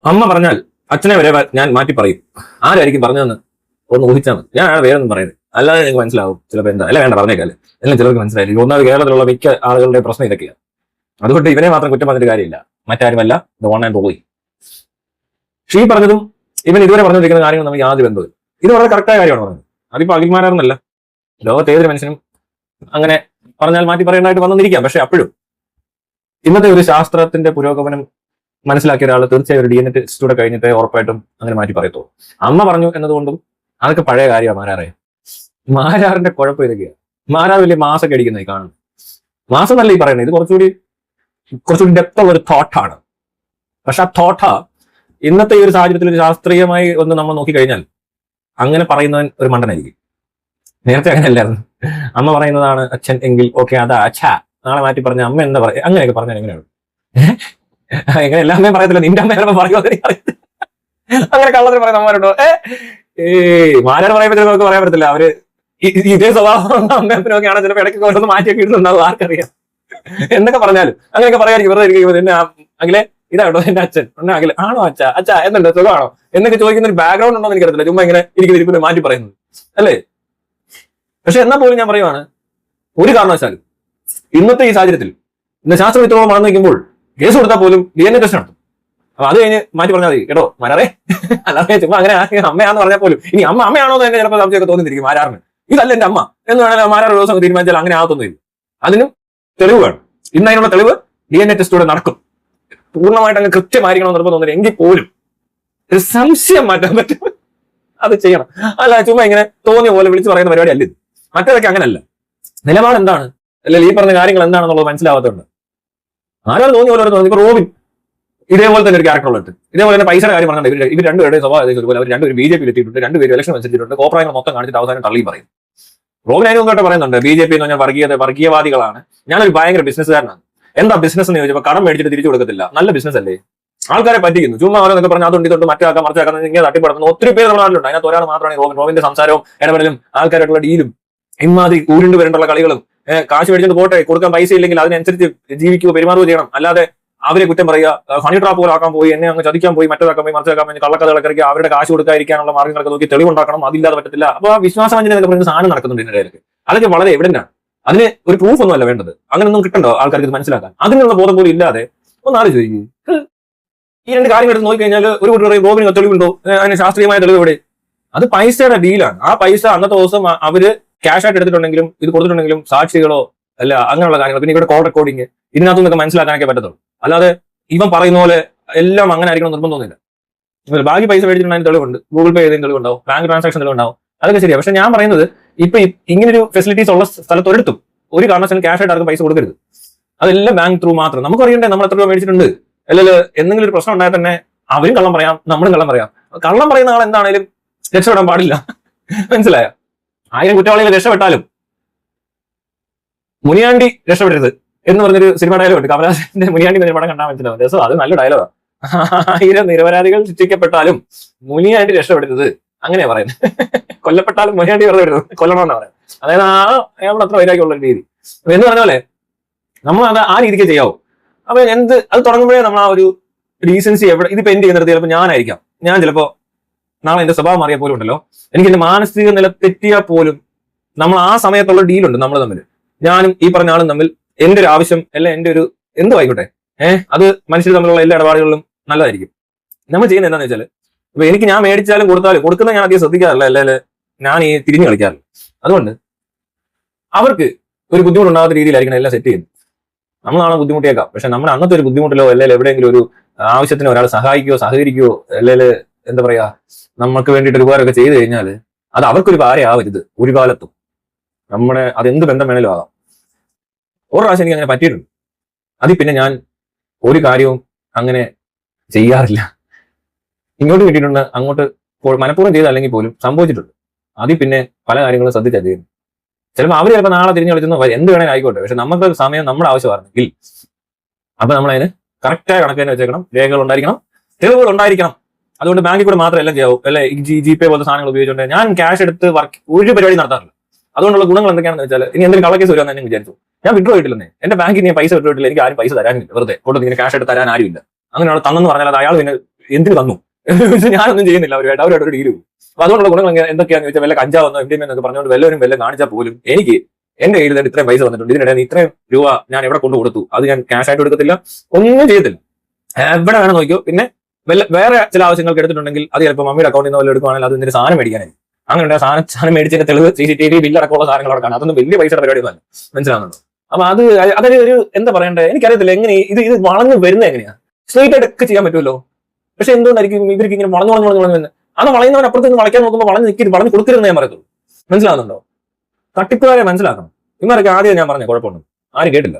അമ്മ പറഞ്ഞാൽ അച്ഛനെ വരെ ഞാൻ മാറ്റി പറയും. ആരായിരിക്കും പറഞ്ഞതെന്ന് ഒന്ന് ഊഹിച്ചാൽ മതി. ഞാൻ വേറെ ഒന്നും പറയുന്നത് അല്ലാതെ നിങ്ങൾക്ക് മനസ്സിലാവും. ചിലപ്പോൾ എന്താ അല്ല വേണ്ട പറഞ്ഞേക്കാല് എല്ലാം ചിലർക്ക് മനസ്സിലായില്ല. ഒന്നാമത് കേരളത്തിലുള്ള മിക്ക ആളുകളുടെ പ്രശ്നം ഇതൊക്കെയാണ്. അതുകൊണ്ട് ഇവനെ മാത്രം കുറ്റം പറഞ്ഞിട്ട് കാര്യമില്ല. മറ്റാരുമല്ല, ഇത് ഓൺ ആൻഡ് പോയി. ഷീ പറഞ്ഞതും ഇവൻ ഇതുവരെ പറഞ്ഞിരിക്കുന്ന കാര്യങ്ങൾ നമുക്ക് യാതൊരു ബന്ധവും. ഇത് വളരെ കറക്റ്റായ കാര്യമാണ് പറഞ്ഞത്. അതിപ്പോ അഖിൽമാരാർന്നല്ല, ലോകത്ത് ഏതൊരു മനുഷ്യനും അങ്ങനെ പറഞ്ഞാൽ മാറ്റി പറയേണ്ടതായിട്ട് വന്നിരിക്കാം. പക്ഷെ അപ്പോഴും ഇന്നത്തെ ഒരു ശാസ്ത്രത്തിന്റെ പുരോഗമനം മനസ്സിലാക്കിയ ഒരാൾ തീർച്ചയായും ഒരു DNA ടെസ്റ്റൂടെ കഴിഞ്ഞിട്ട് ഉറപ്പായിട്ടും അങ്ങനെ മാറ്റി പറയത്തുള്ളൂ. അമ്മ പറഞ്ഞു എന്നതുകൊണ്ടും അതൊക്കെ പഴയ കാര്യമാണ്. മാരാറിന്റെ കുഴപ്പം ഇതൊക്കെയാണ്. മാരാർ വലിയ മാസൊക്കെ അടിക്കുന്നത് കാണുന്നു. മാസം നല്ല ഈ പറയുന്നത്. ഇത് കുറച്ചുകൂടി ഡെപ്ത് ഉള്ള ഒരു തോട്ടാണ്. പക്ഷെ ആ തോട്ടാ ഇന്നത്തെ ഈ ഒരു സാഹചര്യത്തിൽ ഒരു ശാസ്ത്രീയമായി ഒന്ന് നമ്മൾ നോക്കിക്കഴിഞ്ഞാൽ അങ്ങനെ പറയുന്നവൻ ഒരു മണ്ടനായിരിക്കും. നേരത്തെ അങ്ങനെയല്ലായിരുന്നു. അമ്മ പറയുന്നതാണ് അച്ഛൻ എങ്കിൽ ഓക്കെ അതാ അച്ഛാ. നാളെ മാറ്റി പറഞ്ഞ അമ്മ എന്താ പറയുക? അങ്ങനെയൊക്കെ പറഞ്ഞാൽ എങ്ങനെയാണ്? എങ്ങനെ എല്ലാ അമ്മയും പറയത്തില്ല, നിന്റെ അമ്മ ചിലപ്പോൾ പറയുമോ അറിയത്തില്ല. അങ്ങനെ കള്ളത്തിൽ പറയുന്ന അമ്മമാരുണ്ടോ? മാരാർ പറയുമ്പോൾ നമുക്ക് പറയാൻ പറ്റത്തില്ല. അവര് ഇതേ സ്വഭാവം അമ്മയപ്പനൊക്കെയാണ് ചിലപ്പോൾ ഇടയ്ക്ക് ഓരോന്ന് മാറ്റിയൊക്കെ ഇടുന്നുണ്ടാവും. ആർക്കറിയാം? എന്തൊക്കെ പറഞ്ഞാലും അങ്ങനെയൊക്കെ പറയായിരിക്കും. വെറുതെ ഇരിക്കും. എന്നെ അഖിലെ ഇതാട്ടോ എന്റെ അച്ഛൻ അഖില ആണോ അച്ഛാ അച്ഛാ എന്നുണ്ടോ സുഖമാണോ എന്നൊക്കെ ചോദിക്കുന്ന ഒരു ബാക്ക്ഗ്രൗണ്ട് ഉണ്ടോ എന്ന് എനിക്കറിയത്തില്ല. ചുമ്മാ ഇങ്ങനെ ഇരിക്കുന്ന മാറ്റി പറയുന്നത് അല്ലേ? പക്ഷെ എന്നാൽ പോലും ഞാൻ പറയുവാണ്, ഒരു കാരണവശാലും ഇന്നത്തെ ഈ സാഹചര്യത്തിൽ ഇന്ന് ശാസ്ത്രം ഇത്രത്തോളം വളർന്നു നിൽക്കുമ്പോൾ കേസ് കൊടുത്താൽ പോലും DNA ടെസ്റ്റ് നടത്തും. അപ്പൊ അത് കഴിഞ്ഞ് മാറ്റി പറഞ്ഞാൽ മതി കേട്ടോ മാരാറേ. അല്ലാതെ ചുമ്മാ അങ്ങനെ അമ്മയാന്ന് പറഞ്ഞാൽ പോലും ഇനി അമ്മയാണോ എന്ന് തന്നെ ചിലപ്പോൾ സംശയമൊക്കെ തോന്നിയിരിക്കും മാരാറിന്. ഇതല്ല എന്റെ അമ്മ എന്ന് വേണമെങ്കിൽ മാരാർ ഒരു ദിവസം തീരുമാനിച്ചാൽ അങ്ങനെ ആകത്തൊന്നുമില്ല. അതിനും തെളിവ് വേണം. ഇന്ന് അതിനുള്ള തെളിവ് DNA ടെസ്റ്റൂടെ നടക്കും. പൂർണ്ണമായിട്ട് അങ്ങ് കൃത്യമായിരിക്കണം നിർബന്ധം എങ്കിൽ പോലും ഒരു സംശയം മാറ്റാൻ പറ്റും. അത് ചെയ്യണം. അല്ല ചുമ്മാ ഇങ്ങനെ തോന്നിയ പോലെ വിളിച്ചു പറയുന്ന പരിപാടി അല്ല ഇത്. മറ്റേതൊക്കെ അങ്ങനല്ല. നിലപാട് എന്താണ് അല്ലെങ്കിൽ ഈ പറഞ്ഞ കാര്യങ്ങൾ എന്താണെന്നുള്ളത് മനസ്സിലാവാത്തതുണ്ട്. ആരാണ് തോന്നിയ പോലെ തോന്നി. ഇപ്പൊ റോബിൻ ഇതേപോലെ തന്നെ ഒരു ക്യാരക്ടർ ഉള്ളത്. ഇതേപോലെ തന്നെ പൈസയുടെ കാര്യം പറഞ്ഞിട്ടുണ്ട്. ഇവർ രണ്ടുപേരുടെ സ്വഭാവം ഒരുപോലെ. അവർ രണ്ടുപേരും BJP എത്തിയിട്ടുണ്ട്. രണ്ടുപേരും ഇലക്ഷൻ മത്സരിച്ചിട്ടുണ്ട്. കോപ്രായങ്ങൾ മൊത്തം കാണിച്ചിട്ട് അവസാനം തള്ളിയും പറയും. റോബിൻ അതിന് മുമ്പോട്ട് പറയുന്നുണ്ട് BJP എന്ന് പറഞ്ഞാൽ വർഗീയവാദികളാണ്. ഞാനൊരു ഭയങ്കര ബിസിനസ്സുകാരനാണ്. എന്താ ബിസിനസ് എന്ന് ചോദിച്ചപ്പോൾ കടം മേടിച്ചിട്ട് തിരിച്ചു കൊടുക്കത്തില്ല. നല്ല ബിസിനസ് അല്ലേ? ആൾക്കാരെ പറ്റിക്കുന്നു. ചുമ്മാ ഓരോന്നൊക്കെ പറഞ്ഞാൽ അതുകൊണ്ട് ഇതൊട്ട് മറ്റാക്കാം മറിച്ചാക്കാൻ ഇങ്ങനെ തട്ടിപ്പടക്കുന്നു ഒത്തിരി പേര് നമ്മുടെ നാട്ടിലുണ്ട്. അതിനകത്ത് ഒരാൾ മാത്രമാണ് റോബിന്റെ സംസാരവും ഇടപെടലും ആൾക്കാരായിട്ടുള്ള ഡീലും ഇമാതി ഊരിണ്ട് വരേണ്ടുള്ള കളികളും. കാശ് മേടിച്ചിട്ട് പോട്ടെ, കൊടുക്കാൻ പൈസ ഇല്ലെങ്കിൽ അതിനനുസരിച്ച് ജീവിക്കുകയോ പെരുമാറുകയോ ചെയ്യണം. അല്ലാതെ അവരെ കുറ്റം പറയുക, ഹണി ട്രാപ്പ് പോലെ ആക്കാൻ പോയി, എന്നെ അങ്ങ് ചതിക്കാൻ പോയി, മറ്റേതാക്കാൻ പോയി, മറിച്ചാക്കാൻ പോയി, കള്ളക്കഥകളൊക്കെ ഇറക്കി അവരുടെ കാശ് കൊടുക്കാതിരിക്കാനുള്ള മാർഗ്ഗങ്ങളൊക്കെ നോക്കി തെളിവുണ്ടാക്കണം. അതില്ലാതെ പറ്റത്തില്ല. അപ്പൊ ആ വിശ്വാസവഞ്ചന എന്നൊക്കെ പറയുന്ന സാധനം നടക്കുന്നുണ്ട് ഇതിന്റെ ഇടയിലൊക്കെ. അതൊക്കെ വളരെ എവിഡന്റ് ആണ്. അതിന് ഒരു പ്രൂഫ് ഒന്നും അല്ല വേണ്ടത്. അങ്ങനെയൊന്നും കിട്ടണ്ടോ ആൾക്കാർക്ക് ഇത് മനസ്സിലാക്കാൻ? അതിനുള്ള ബോധം പോലും ഇല്ലാതെ ഒന്ന് ആലോചിക്കും. ഈ രണ്ട് കാര്യങ്ങൾ എടുത്ത് നോക്കിക്കഴിഞ്ഞാൽ ഒരു കൂട്ടി പറയും റോബിന് തെളിവുണ്ടോ? അതിന് ശാസ്ത്രീയമായ തെളിവ് എവിടെ? അത് പൈസയുടെ ഡീലാണ്. ആ പൈസ അന്നത്തെ ദിവസം അവര് ക്യാഷ് ആയിട്ട് എടുത്തിട്ടുണ്ടെങ്കിലും ഇത് കൊടുത്തിട്ടുണ്ടെങ്കിലും സാക്ഷികളോ അല്ല അങ്ങനെയുള്ള കാര്യങ്ങൾ. പിന്നെ ഇവിടെ കോൾ റെക്കോർഡിങ് ഇതിനകത്തു നിന്നൊക്കെ മനസ്സിലാക്കാനൊക്കെ പറ്റത്തുള്ളൂ. അല്ലാതെ ഇവൻ പറയുന്ന പോലെ എല്ലാം അങ്ങനെ ആയിരിക്കണം നിർബന്ധമൊന്നുമില്ല. ബാക്കി പൈസ മേടിച്ചിട്ടുണ്ടെങ്കിൽ തെളിവുണ്ട്, ഗൂഗിൾ പേ ചെയ്തതിന് തെളിവുണ്ടാവും, ബാങ്ക് ട്രാൻസാക്ഷൻ തെളിവുണ്ടാവും. അതൊക്കെ ശരിയാണ്. പക്ഷെ ഞാൻ പറയുന്നത് ഇപ്പൊ ഇങ്ങനൊരു ഫെസിലിറ്റീസ് ഉള്ള സ്ഥലത്ത് ഒരിടത്തും ഒരു കാരണവശാലും ക്യാഷ് ആയിട്ട് ആർക്കും പൈസ കൊടുക്കരുത്. അതെല്ലാം ബാങ്ക് ത്രൂ മാത്രം. നമുക്ക് അറിയണ്ടേ നമ്മൾ എത്ര രൂപ മേടിച്ചിട്ടുണ്ട്? അല്ലെങ്കിൽ എന്തെങ്കിലും ഒരു പ്രശ്നം ഉണ്ടായാൽ തന്നെ അവരും കള്ളം പറയാം, നമ്മളും കള്ളം പറയാം. കള്ളം പറയുന്ന ആൾ എന്താണേലും രക്ഷപ്പെടാൻ പാടില്ല. മനസ്സിലായോ? 1000 കുറ്റവാളികൾ രക്ഷപ്പെട്ടാലും മുനിയാണ്ടി രക്ഷപ്പെടരുത് എന്ന് പറഞ്ഞൊരു സിനിമ ഡയലോഗ് ഉണ്ട്. കമലഹാസന്റെ മുനിയാണ്ടി എന്ന പടം കണ്ടാൽ മനസ്സിലാവും. രസം, അത് നല്ല ഡയലോഗാണ്. 1000 നിരപരാധികൾ ശിക്ഷിക്കപ്പെട്ടാലും മുനിയാണ്ടി രക്ഷപ്പെടരുത് അങ്ങനെയാ പറയുന്നത്. കൊല്ലപ്പെട്ടാലും മുനിയാണ്ടി വെറുതെ വിടരുത്, കൊല്ലണമെന്നാണ് പറയുന്നത്. അതായത് അയാൾ അത്ര വൈരാഗ്യമുള്ള രീതി എന്ന് പറഞ്ഞ പോലെ നമ്മൾ അത് ആ രീതിക്ക് ചെയ്യാവൂ. അപ്പൊ അത് തുടങ്ങുമ്പോഴേ നമ്മൾ ആ ഒരു റീസൻസി എവിടെ ഇതിപ്പോ എന്ത് ചെയ്യുന്നത്? ചിലപ്പോൾ ഞാനായിരിക്കാം. ഞാൻ ചിലപ്പോ നാളെ എന്റെ സ്വഭാവം അറിയാൻ പോലും ഉണ്ടല്ലോ, എനിക്ക് എന്റെ മാനസിക നില തെറ്റിയാൽ പോലും നമ്മൾ ആ സമയത്തുള്ള ഡീലുണ്ട് നമ്മൾ തമ്മിൽ, ഞാനും ഈ പറഞ്ഞ ആളും തമ്മിൽ. എന്റെ ഒരു ആവശ്യം അല്ല എന്റെ ഒരു എന്തോ ആയിക്കോട്ടെ, അത് മനുഷ്യർ തമ്മിലുള്ള എല്ലാ ഇടപാടുകളിലും നല്ലതായിരിക്കും. നമ്മൾ ചെയ്യുന്നത് എന്താണെന്ന് വെച്ചാൽ ഇപ്പൊ എനിക്ക് ഞാൻ മേടിച്ചാലും കൊടുക്കുന്ന ഞാൻ അധികം ശ്രദ്ധിക്കാറില്ല, അല്ലെങ്കിൽ ഞാൻ ഈ തിരിഞ്ഞു കളിക്കാറില്ല. അതുകൊണ്ട് അവർക്ക് ഒരു ബുദ്ധിമുട്ടുണ്ടാകാത്ത രീതിയിലായിരിക്കണം എല്ലാം സെറ്റ് ചെയ്യുന്നത്. നമ്മളാണ് ബുദ്ധിമുട്ടിയേക്കാം, പക്ഷെ നമ്മുടെ അന്നത്തെ ഒരു ബുദ്ധിമുട്ടിലോ അല്ലെങ്കിൽ എവിടെയെങ്കിലും ഒരു ആവശ്യത്തിന് ഒരാൾ സഹായിക്കുകയോ സഹകരിക്കുകയോ അല്ലെങ്കിൽ എന്താ പറയാ നമുക്ക് വേണ്ടിയിട്ട് ഒരു ഉപകാരമൊക്കെ ചെയ്തു കഴിഞ്ഞാൽ അത് അവർക്കൊരു ഭാരയാവരുത് ഒരു കാലത്തും. അതെന്ത് ബന്ധം വേണേലും ആകാം. ഒരു പ്രാവശ്യം എനിക്ക് അങ്ങനെ പറ്റിയിട്ടുണ്ട്. അതിൽ പിന്നെ ഞാൻ ഒരു കാര്യവും അങ്ങനെ ചെയ്യാറില്ല. ഇങ്ങോട്ട് കിട്ടിയിട്ടുണ്ട്, അങ്ങോട്ട് മനഃപൂർവ്വം ചെയ്തല്ലെങ്കിൽ പോലും സംഭവിച്ചിട്ടുണ്ട്. അതിൽ പിന്നെ പല കാര്യങ്ങളും ശ്രദ്ധിച്ചാൽ ചെയ്യുന്നു. ചിലപ്പോൾ അവർ ചിലപ്പോൾ നാളെ തിരിഞ്ഞു കളിച്ചെന്ന് എന്ത് വേണേലും ആയിക്കോട്ടെ, പക്ഷെ നമുക്ക് സമയം നമ്മുടെ ആവശ്യമായിരുന്നെങ്കിൽ അപ്പൊ നമ്മളതിന് കറക്റ്റായ കണക്ക് തന്നെ വെച്ചേക്കണം. രേഖകൾ ഉണ്ടായിരിക്കണം, തെളിവുകൾ ഉണ്ടായിരിക്കണം. അതുകൊണ്ട് ബാങ്കിൽ കൂടെ മാത്രം എല്ലാം ചെയ്യാവും. അല്ലെ GPay പോലത്തെ സാധനങ്ങൾ ഉപയോഗിച്ചുകൊണ്ട് ഞാൻ ക്യാഷ് എടുത്ത് ഒരു പരിപാടി നടത്താറില്ല. അതുകൊണ്ടുള്ള ഗുണങ്ങൾ എന്തൊക്കെയാണെന്ന് വെച്ചാൽ ഇനി എന്തെങ്കിലും കള്ളക്കേസ് വരുമെന്ന് തന്നെ വിചാരിച്ചു ഞാൻ വിഡ്രോ ചെയ്തിട്ടില്ലേ, എന്റെ ബാങ്കിൽ ഞാൻ പൈസ വിഡ്രോ ചെയ്തിട്ടില്ല, എനിക്ക് ആരും പൈസ തരാനില്ല, വെറുതെ കൊണ്ട് ഇങ്ങനെ ക്യാഷ് എടുത്ത് തരാൻ ആരുമില്ല. അങ്ങനെയാണ് തന്നെന്ന് പറഞ്ഞാൽ അത് അയാൾ പിന്നെ എന്തിനു തന്നു? ഞാനൊന്നും ചെയ്യുന്നില്ല അവരുമായിട്ട് ഒരു ഡീൽ പോകും. അപ്പൊ അതുകൊണ്ടുള്ള ഗുണങ്ങൾ എന്തൊക്കെയാണെന്ന് ചോദിച്ചാൽ വല്ല കഞ്ചാവെന്നോ MDMA എന്നൊക്കെ പറഞ്ഞുകൊണ്ട് വല്ലവരും വല്ല കാണിച്ചാൽ പോലും എനിക്ക് എന്റെ കയ്യിൽ തന്നെ ഇത്രയും പൈസ വന്നിട്ടുണ്ട്, ഇതിനിടെ ഇത്രയും രൂപ ഞാൻ എവിടെ കൊണ്ട് കൊടുത്തു, അത് ഞാൻ ക്യാഷ് ആയിട്ട് എടുക്കത്തില്ല, ഒന്നും ചെയ്യത്തില്ല. എവിടെ വേണം നോക്കിയോ. പിന്നെ വേറെ ചില ആവശ്യങ്ങൾക്ക് എടുത്തിട്ടുണ്ടെങ്കിൽ അത് ചിലപ്പോൾ മമ്മിയുടെ അക്കൗണ്ടിൽ നിന്ന് വല്ല എടുക്കുവാണെങ്കിൽ അത് എന്തൊരു സാധനം മേടിക്കാനായി, അങ്ങനെ സാധനം മേടിച്ചതിന്റെ തെളിവ് CCTV ബില്ലടക്കമുള്ള സാധനങ്ങൾ അവിടെ കാണാം. അതൊന്നും വലിയ പൈസയുടെ പരിപാടി ഒന്നും മനസ്സിലാകുന്നുണ്ടോ? അപ്പൊ അതൊരു ഒരു എന്താ പറയണ്ടേ, എനിക്കറിയത്തില്ല എങ്ങനെ ഇത് വളഞ്ഞു വരുന്നത് എങ്ങനെയാ. സ്ട്രേറ്റ് ആയിട്ട് ഒക്കെ ചെയ്യാൻ പറ്റുമല്ലോ, പക്ഷെ എന്തുകൊണ്ടായിരിക്കും ഇവർക്ക് ഇങ്ങനെ വളഞ്ഞു അന്ന് വളയുന്നവൻ അപ്പുറത്ത് നിന്ന് വളയ്ക്കാൻ നോക്കുമ്പോൾ വളഞ്ഞു കൊടുക്കരുതെന്ന് ഞാൻ പറയത്തുള്ളൂ. മനസ്സിലാകുന്നുണ്ടോ? തട്ടിപ്പുകാരെ മനസ്സിലാക്കണം. ഇവരൊക്കെ ആദ്യം ഞാൻ പറഞ്ഞ കുഴപ്പമുണ്ട്, ആരും കേട്ടില്ല.